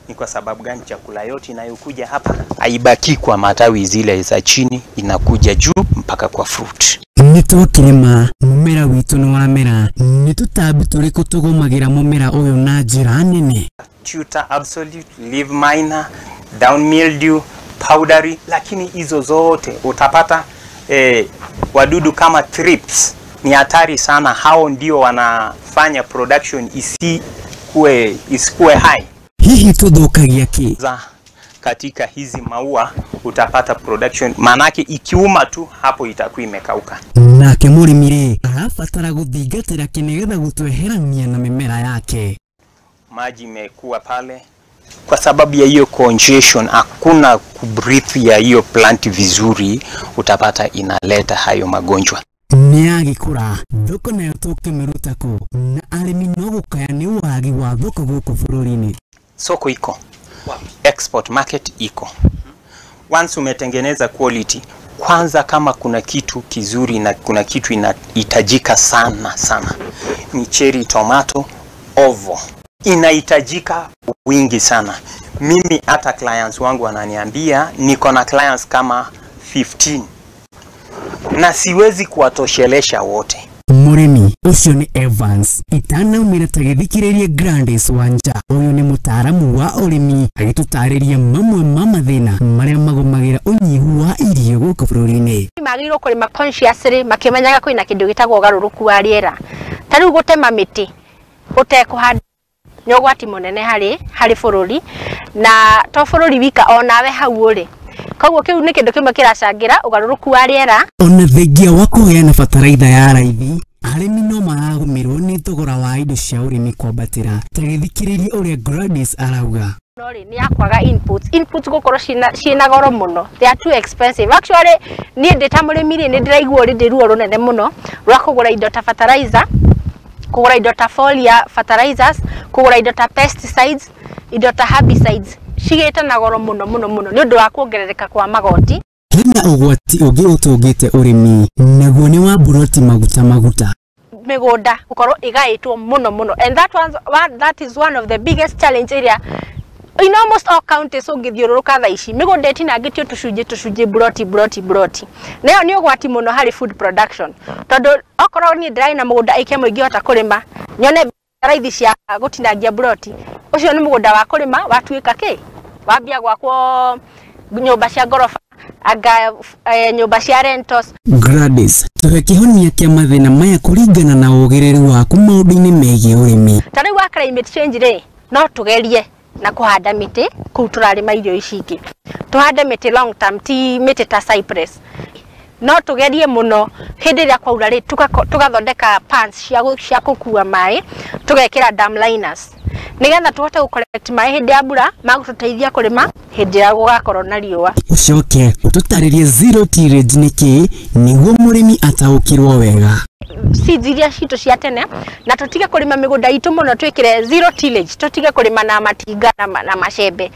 Ni kwa sababu gani? Chakula yote inayokuja hapa haibaki kwa matawi zile za chini, inakuja juu mpaka kwa fruit. Nitwakirima mumera witu no wamera nitutambi turiku tugumagira mumera uyu na njira nene. Tutor absolute, leaf minor, down mildew, powdery, lakini hizo zote utapata wadudu kama thrips ni hatari sana. Hao ndio wanafanya production isi isikue high. Hihi tuthukagia ki? Katika hizi maua utapata production, manake ikiuma tu hapo itakuwa imekauka. Nake murimi arabatara guthingatira kinigetha gutweherania na mimera yake. Maji imekuwa pale kwa sababu ya hiyo congestion, hakuna kubreathe ya hiyo plant vizuri, utapata inaleta hayo magonjwa. Niagikura thoko nayo tukimirutako na arimi no gukaya ni wagi wa thoko guku bururi-ini. Soko iko, export market iko. Once umetengeneza quality, kwanza kama kuna kitu kizuri na kuna kitu inahitajika sana sana, ni cherry tomato ovo. Inahitajika wingi sana. Mimi hata clients wangu wananiambia niko na clients kama 15 na siwezi kuwatoshelesha wote. Murimi ucio ni Evans itana umira tagithikiririe Grandes Wanja. Uyu ni mutaaramu wa urimi agitutariria mamwe ma mathina maria magomagira unyihu wa irio guku bururi-ini. Magiro kurima consciously makimenyaga kwina kindu gitagwo garuruku wa riera. Tariu gutema miti utekuhanda nyogwati munene hari bururi na to bururi wika onawe hau uri. Koguo kiu ni kindu kimwe kiracangira ugaruruku wa riera. Ona thengia wa kuheana bataraitha ya raithi, arimi no maragumirwo ni thogora wa indo cia urimi kwambatira. Tagithikiririe uria Gladys arauga. Nori ni akwaga inputs gukoro ciina goro muno, they are too expensive. Actually ni ndita murimi ni ndiraigua ri ndiruo runene muno rwa kugura indo ta fertilizer, kugura indo ta foliar fertilizers, kugura indo ta pesticides, indo ta herbicides. Cigita na goro muno ni undu wa kuongerereka kwa magoti. Hena ugwati ungi utungite urimi naguo ni wa buroti maguta migunda gukorwo igaitwo muno, and that is one of the biggest challenge area in almost all counties. Ungithiururuka tha ici migunda itinangitio tucunji buroti nayo ni ugwati muno hari food production, tondu okorwo ni ndrai na mugunda ike muingi hota kurima nyone raithi cia gutinangia buroti, ucio ni mugunda wa kurima watuika ki wambia gwakwo nyumba cia gorofa aga nyumba cia rentals. Gladys tukihonia kia mathina maya kuringana na ugiriru waku maundu-ini megie urimi. Tari wa climate change ri no tugerie na kuhanda miti kuu turarima irio ici ingi, tuhande miti long term, ti miti ta cypress. No tugerie muno hindi ria kwaura ri tugathondeka pans cia gukua mai, tugekira dam liners nigetha tuhote gucollect mai hindi ya mbura magututeithia kurima hindi ya gugakorwo na riua. Ucoke ututaririe zero tillage niki niguo murimi ataukirwo wega. Seeds iria citu cia tene na tutige kurima migunda itu muno, twikire zero tillage, tutige kurima na matinga na macembe,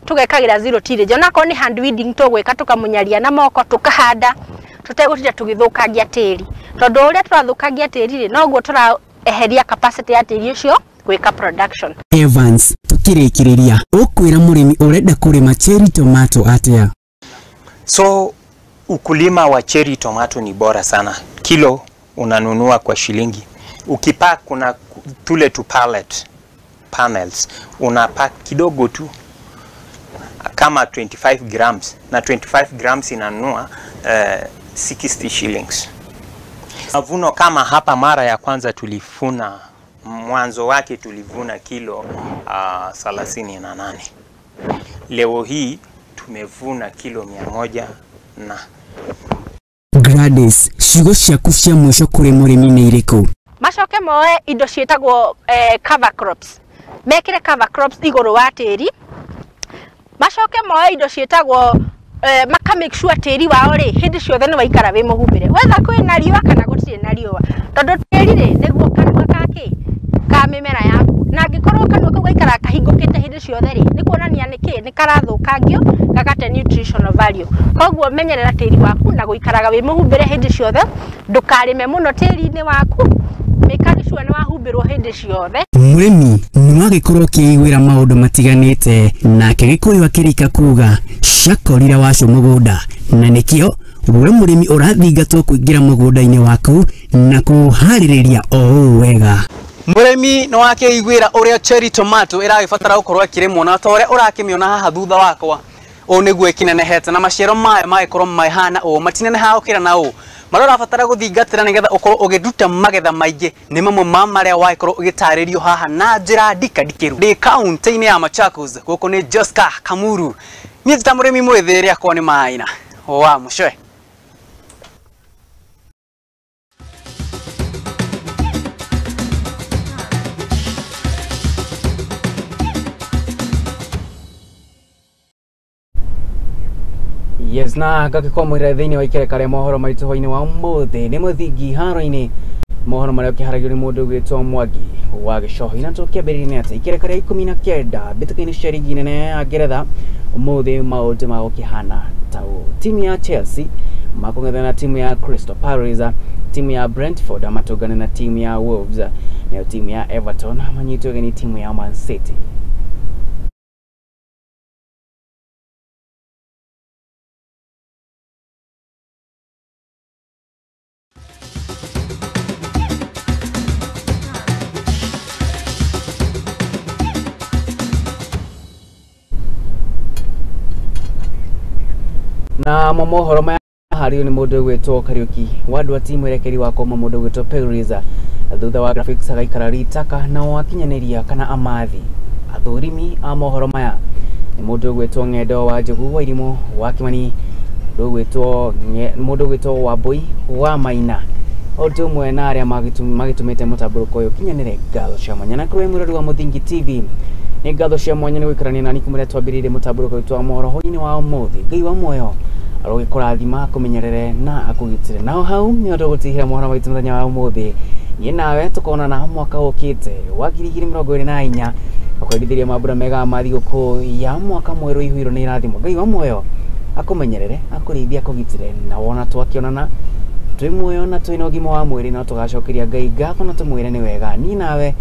tugekagira zero tillage. Ona ko ni hand weeding tugwika tukamunyaria na moko tukahanda, tutegutira tugithukangia tiri, tondu uria turathukangia tiri noguo turaeheria capacity ya tiri ucio gwika production. Evans tukirikiriria ukwira murimi urenda kurima cherry tomato atia? So ukulima wa cherry tomato ni bora sana. Kilo unanunua kwa shilingi. Ukipack kuna tule tu panels unapack kidogo tu kama 25 grams na 25 grams inanunua 60 shillings. Mavuno kama hapa mara ya kwanza tulifuna, mwanzo wake tulivuna kilo 38. Leo hii tumevuna kilo 100 na Gladys, ciugo ciaku cia mwisho kuri murimi ni iriku? Macoke moe indo cietagwo cover crops, mekire cover crops iguru wa tiri. Macoke moe indo cietagwo maka make sure tiri wao ri hindi ciothe ni waikara wi muhumbire, wetha kwina riua kana gutire na riua, tondu tiri ri niguo kanua kake ka mimera yaku, na ngikorwo kanua kau gaikara kahingukite hindi ciothe ri ni kuonania niki ni karathukangio gagate nutritional value. Koguo menyerera tiri waku na guikaraga wi muhumbire hindi ciothe, ndukarime muno tiri-ini waku, make sure ni wahumbirwo hindi ciothe. Murimi ni wagikorwo kiigwira maundu matiganite nake gikuriwa kirika kuga shakorira wacu mugunda, na nikio we murimi urathingatwo kuingira mugunda-ini waku na kuhaririria o wega. Murimi no wakiigwira uria cherry tomato iragibatara gukorwo akirimwo na ta uria urakimiona haha thutha wakwa. O niguo ikinenehete na maciaro mayo magikorwo mahana o matineneha ukira na o marora batara guthingatira nigetha ukorwo ugiruta magetha maingi ni mamwe ma maria wakorwo ugitaririo haha na njira ndikadikiru ndi kaunti-ini ya Machakos guku ni Joska Kamuru ni tamurimi mwithiri akwa ni maina wa mucoe. Yes, na gagikomwira thiini wa ikerekare mohoro maitu hwaini wa muthi ni muthingi haro-ini mohoro maria ukiharagio ni mundu gwitwo Mwangi wa Gicohi na tukiambiriria ati ikerekare 19 mbituka-ini cia rigi nene ya Ngeretha umuthi maundu ma ukihana tau timu ya Chelsea makung'ethana na timu ya Crystal Palace, timu ya Brentford amatungane na timu ya Wolves na timu ya Everton manyitwo ni timu ya Man City. Na mohoro maya hario ni mundu gwitwo Kariuki wandu timu irekeri wa koma mundu gwitwo Pegriza thutha wa graphics agaikara ritaka na wakinyaniria kana amathi athurimi a mohoro maya ni mundu gwitwo Ng'endo wa Njogu wa Irimo wa Kimani mundu gwitwo Wambui wa Maina otu mwe na aria magitumite mutaburuko uyu kinyanire ngatho cia mwanya na kuri mwirori wa Muthingi TV ni ngatho cia mwanya ni wikarania nani kumure twambirire mutaburuko witu wa mohoro hwaini wa umuthi ngai wa moyo arogikurathima akumenyerere na akugitire nao hau ni ondo gutihira mohoro maitu muthenya wa umuthi ni nawe tukona na mwaka ukite wa 2024 akwendithiria mambura mega ma thiguku ya mwaka mweru ihuiro ni irathimo ngai wa moyo akumenyerere akurithia akugitire na wona twakionana twi muoyo na twina ugima wa mwiri no tugacokeria ngai ngatho na tumwire ni wega ni nawe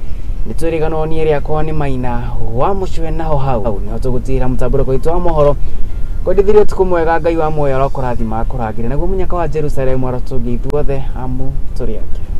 ni twirigano ni ria kwa ni Maina wa mucwe naho hau ni tugutira mutaburuko witu wa mohoro kwendithiria tuku mwega ngai wa moyo arokurathima akurangire naguo munyaka wa Jerusalemu arotugithwothe amu turi ake.